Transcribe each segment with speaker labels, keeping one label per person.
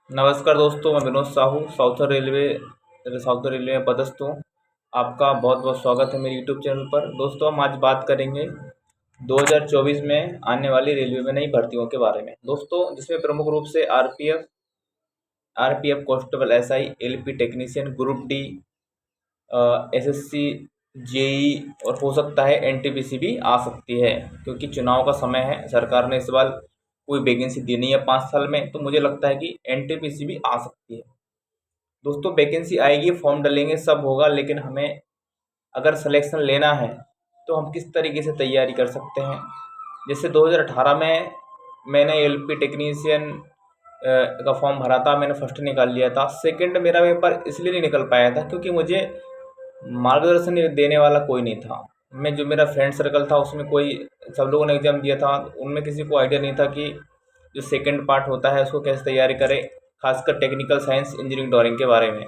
Speaker 1: नमस्कार दोस्तों, मैं विनोद साहू साउथर्न रेलवे में पदस्थ हूँ। आपका बहुत बहुत स्वागत है मेरे यूट्यूब चैनल पर। दोस्तों, हम आज बात करेंगे 2024 में आने वाली रेलवे में नई भर्तियों के बारे में। दोस्तों, जिसमें प्रमुख रूप से RPF constable, SI, LP technician, group D, SSC, JE और हो सकता है एनटीपीसी भी आ सकती है, क्योंकि चुनाव का समय है। सरकार ने इस बार कोई वैकेंसी दी नहीं है 5 साल में, तो मुझे लगता है कि एनटीपीसी भी आ सकती है। दोस्तों, वैकेंसी आएगी, फॉर्म डलेंगे, सब होगा, लेकिन हमें अगर सिलेक्शन लेना है तो हम किस तरीके से तैयारी कर सकते हैं। जैसे 2018 में मैंने एलपी टेक्नीशियन का फॉर्म भरा था, मैंने फर्स्ट निकाल लिया था। सेकंड मेरा पेपर इसलिए नहीं निकल पाया था क्योंकि मुझे मार्गदर्शन देने वाला कोई नहीं था। मैं जो मेरा फ्रेंड सर्कल था उसमें कोई, सब लोगों ने एग्ज़ाम दिया था, उनमें किसी को आइडिया नहीं था कि जो सेकंड पार्ट होता है उसको कैसे तैयारी करें, खासकर टेक्निकल साइंस, इंजीनियरिंग, ड्राइंग के बारे में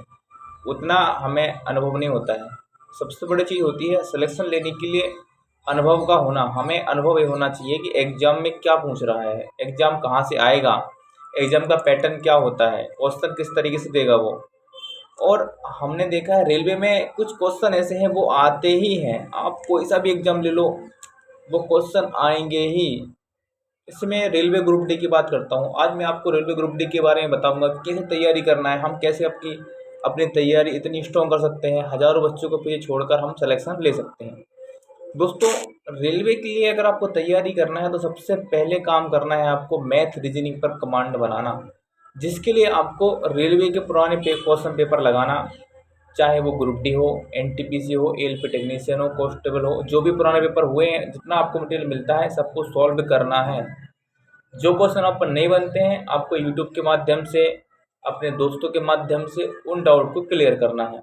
Speaker 1: उतना हमें अनुभव नहीं होता है। सबसे बड़ी चीज़ होती है सिलेक्शन लेने के लिए अनुभव का होना। हमें अनुभव ये होना चाहिए कि एग्ज़ाम में क्या पूछ रहा है, एग्ज़ाम कहाँ से आएगा, एग्ज़ाम का पैटर्न क्या होता है, क्वेश्चन किस तरीके से देगा वो। और हमने देखा है रेलवे में कुछ क्वेश्चन ऐसे हैं वो आते ही हैं, आप कोई सा भी एग्ज़ाम ले लो वो क्वेश्चन आएंगे ही। इसमें रेलवे ग्रुप डी की बात करता हूँ। आज मैं आपको रेलवे ग्रुप डी के बारे में बताऊंगा कि कैसे तैयारी करना है, हम कैसे अपनी तैयारी इतनी स्ट्रॉन्ग कर सकते हैं, हज़ारों बच्चों को पीछे छोड़कर हम सिलेक्शन ले सकते हैं। दोस्तों, रेलवे के लिए अगर आपको तैयारी करना है तो सबसे पहले काम करना है आपको मैथ रीजनिंग पर कमांड बनाना, जिसके लिए आपको रेलवे के पुराने क्वेश्चन पेपर लगाना, चाहे वो ग्रुप डी हो, एनटीपीसी हो, एलपी टेक्नीशियन हो, कांस्टेबल हो, जो भी पुराने पेपर हुए हैं, जितना आपको मटेरियल मिलता है सबको सॉल्व करना है। जो क्वेश्चन आप पर नहीं बनते हैं आपको यूट्यूब के माध्यम से, अपने दोस्तों के माध्यम से उन डाउट को क्लियर करना है।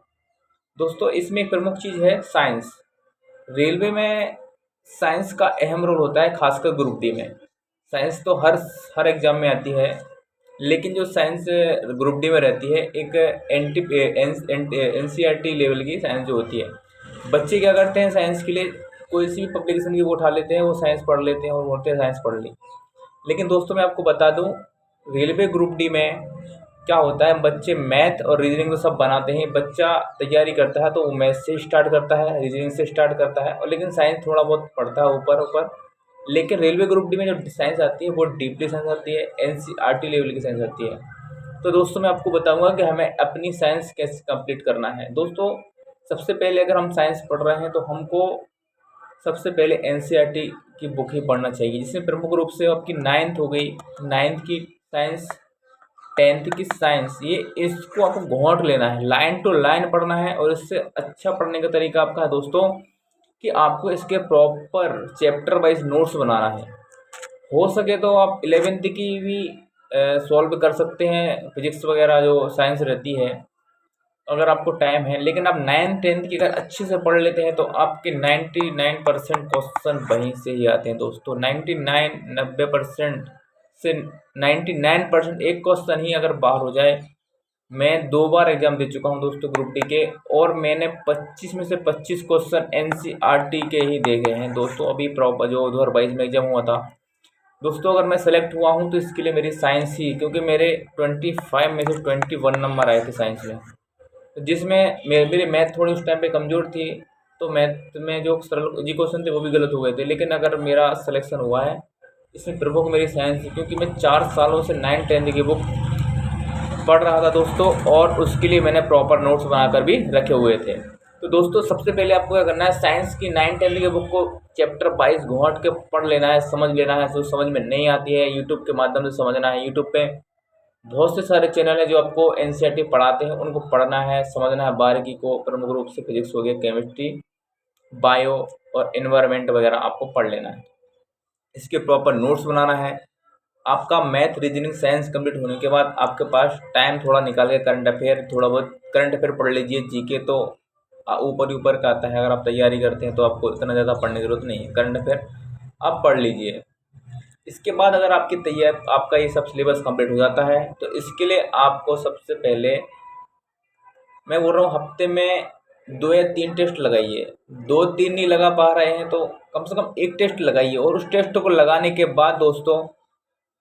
Speaker 1: दोस्तों, इसमें एक प्रमुख चीज़ है साइंस। रेलवे में साइंस का अहम रोल होता है, खासकर ग्रुप डी में। साइंस तो हर एग्जाम में आती है, लेकिन जो साइंस ग्रुप डी में रहती है, एक एनसीईआरटी लेवल की साइंस जो होती है। बच्चे क्या करते हैं, साइंस के लिए कोई सी भी पब्लिकेशन की वो उठा लेते हैं, वो साइंस पढ़ लेते हैं और बोलते हैं साइंस पढ़ ली। लेकिन दोस्तों, मैं आपको बता दूं, रेलवे ग्रुप डी में क्या होता है, बच्चे मैथ और रीजनिंग तो सब बनाते हैं। बच्चा तैयारी करता है तो वो मैथ से स्टार्ट करता है, रीजनिंग से स्टार्ट करता है, और लेकिन साइंस थोड़ा बहुत पढ़ता है ऊपर ऊपर। लेकिन रेलवे ग्रुप डी में जो साइंस आती है वो डीपली साइंस आती है, एनसीईआरटी लेवल की साइंस आती है। तो दोस्तों, मैं आपको बताऊंगा कि हमें अपनी साइंस कैसे कंप्लीट करना है। दोस्तों, सबसे पहले अगर हम साइंस पढ़ रहे हैं तो हमको सबसे पहले एनसीईआरटी की बुक ही पढ़ना चाहिए, जिसमें प्रमुख रूप से आपकी नाइन्थ हो गई, नाइन्थ की साइंस, टेंथ की साइंस, ये इसको आपको घोंट लेना है, लाइन टू लाइन पढ़ना है। और इससे अच्छा पढ़ने का तरीका आपका है दोस्तों कि आपको इसके प्रॉपर चैप्टर वाइज नोट्स बनाना है। हो सके तो आप 11th की भी सॉल्व कर सकते हैं, फिजिक्स वगैरह जो साइंस रहती है, अगर आपको टाइम है। लेकिन आप 9th-10th की अगर अच्छे से पढ़ लेते हैं तो आपके 99% क्वेश्चन वहीं से ही आते हैं दोस्तों। 90% से 99% एक क्वेश्चन ही अगर बाहर हो जाए। मैं 2 बार एग्जाम दे चुका हूं दोस्तों ग्रुप डी के, और मैंने 25 में से 25 क्वेश्चन एनसीईआरटी के ही देखे हैं दोस्तों। अभी प्रॉपर जो 2022 में एग्जाम हुआ था दोस्तों, अगर मैं सेलेक्ट हुआ हूं तो इसके लिए मेरी साइंस ही, क्योंकि मेरे 25 में से 21 नंबर आए थे साइंस में, जिसमें मेरी मैथ थोड़ी उस टाइम पे कमज़ोर थी। तो मैथ में जो सरल जी क्वेश्चन थे वो भी गलत हो गए थे। लेकिन अगर मेरा सिलेक्शन हुआ है, इसमें प्रमुख मेरी साइंस थी, क्योंकि मैं 4 सालों से 9th-10th की बुक पढ़ रहा था दोस्तों, और उसके लिए मैंने प्रॉपर नोट्स बनाकर भी रखे हुए थे। तो दोस्तों, सबसे पहले आपको क्या करना है, साइंस की 9th-10th की बुक को चैप्टर वाइज घोंट के पढ़ लेना है, समझ लेना है। जो समझ में नहीं आती है यूट्यूब के माध्यम से समझना है। यूट्यूब पे बहुत से सारे चैनल हैं जो आपको एनसीईआरटी पढ़ाते हैं, उनको पढ़ना है, समझना है बारीकी को। प्रमुख रूप से फिजिक्स हो गया, केमिस्ट्री, बायो और एनवायरनमेंट वगैरह आपको पढ़ लेना है। इसके प्रॉपर नोट्स बनाना है। आपका मैथ, रीजनिंग, साइंस कंप्लीट होने के बाद आपके पास टाइम थोड़ा निकाल के करंट अफेयर, थोड़ा बहुत करंट अफेयर पढ़ लीजिए। जीके तो ऊपर ही ऊपर का आता है, अगर आप तैयारी करते हैं तो आपको इतना ज़्यादा पढ़ने की जरूरत नहीं है। करंट अफेयर आप पढ़ लीजिए। इसके बाद अगर आपका ये सब सिलेबस कंप्लीट हो जाता है तो इसके लिए आपको सबसे पहले, मैं बोल रहा हूँ, हफ्ते में 2 या 3 टेस्ट लगाइए। 2-3 नहीं लगा पा रहे हैं तो कम से कम एक टेस्ट लगाइए, और उस टेस्ट को लगाने के बाद दोस्तों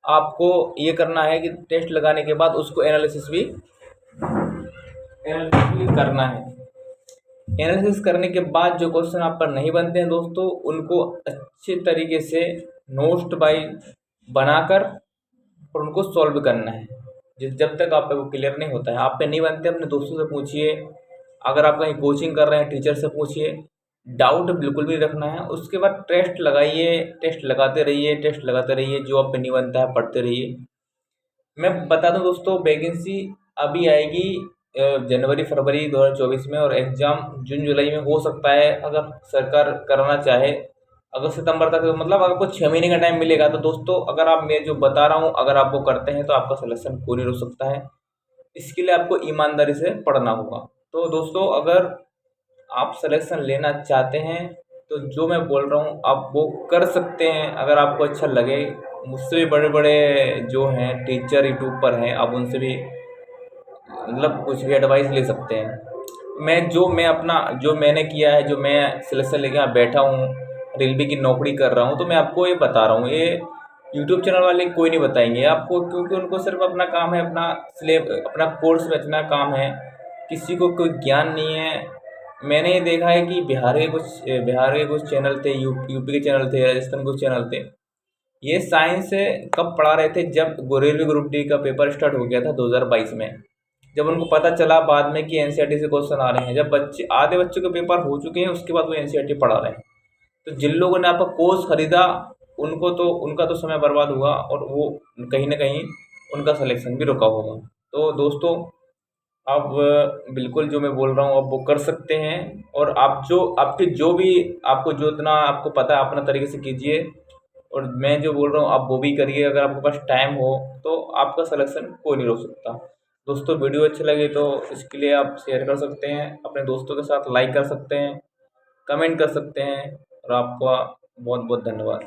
Speaker 1: आपको ये करना है कि टेस्ट लगाने के बाद उसको एनालिसिस भी करना है। एनालिसिस करने के बाद जो क्वेश्चन आप पर नहीं बनते हैं दोस्तों, उनको अच्छे तरीके से नोट वाइज बनाकर और उनको सॉल्व करना है। जब तक आप पे वो क्लियर नहीं होता है, आप पे नहीं बनते, अपने दोस्तों से पूछिए, अगर आप कहीं कोचिंग कर रहे हैं टीचर से पूछिए, डाउट बिल्कुल भी रखना है। उसके बाद टेस्ट लगाइए, टेस्ट लगाते रहिए, टेस्ट लगाते रहिए, जो आप पे नहीं बनता है पढ़ते रहिए। मैं बता दूं दोस्तों, वैकेंसी अभी आएगी जनवरी फरवरी 2024 में, और एग्ज़ाम जून जुलाई में हो सकता है अगर सरकार कराना चाहे। अगस्त सितंबर तक, मतलब आपको 6 महीने का टाइम मिलेगा। तो दोस्तों, अगर आप मैं जो बता रहा हूँ अगर आप वो करते हैं तो आपका सिलेक्शन कोई नहीं रुक सकता है। इसके लिए आपको ईमानदारी से पढ़ना होगा। तो दोस्तों, अगर आप सिलेक्शन लेना चाहते हैं तो जो मैं बोल रहा हूँ आप वो कर सकते हैं, अगर आपको अच्छा लगे। मुझसे भी बड़े बड़े जो हैं टीचर यूट्यूब पर हैं, आप उनसे भी मतलब कुछ भी एडवाइस ले सकते हैं। मैं अपना जो मैंने किया है, जो मैं सिलेक्शन लेके यहाँ बैठा हूँ, रेलवे की नौकरी कर रहा हूँ, तो मैं आपको ये बता रहा हूँ। ये यूट्यूब चैनल वाले कोई नहीं बताएंगे आपको, क्योंकि उनको सिर्फ अपना काम है, अपना कोर्स बेचना काम है, किसी को कोई ज्ञान नहीं है। मैंने ये देखा है कि बिहार के कुछ चैनल थे, यूपी के चैनल थे, राजस्थान के कुछ चैनल थे, ये साइंस कब पढ़ा रहे थे, जब रेलवे ग्रुप डी का पेपर स्टार्ट हो गया था 2022 में। जब उनको पता चला बाद में कि एनसीईआरटी से क्वेश्चन आ रहे हैं, जब आधे बच्चों के पेपर हो चुके हैं, उसके बाद वो एनसीईआरटी पढ़ा रहे हैं। तो जिन लोगों ने आपका कोर्स खरीदा, उनका तो समय बर्बाद हुआ, और वो कहीं ना कहीं उनका सिलेक्शन भी रुका होगा। तो दोस्तों, आप बिल्कुल जो मैं बोल रहा हूँ आप वो कर सकते हैं, और आप जो भी आपको जो इतना आपको पता है अपना तरीके से कीजिए, और मैं जो बोल रहा हूँ आप वो भी करिए। अगर आपके पास टाइम हो तो आपका सिलेक्शन कोई नहीं रोक सकता। दोस्तों, वीडियो अच्छी लगी तो इसके लिए आप शेयर कर सकते हैं, अपने दोस्तों के साथ लाइक कर सकते हैं, कमेंट कर सकते हैं, और आपका बहुत बहुत धन्यवाद।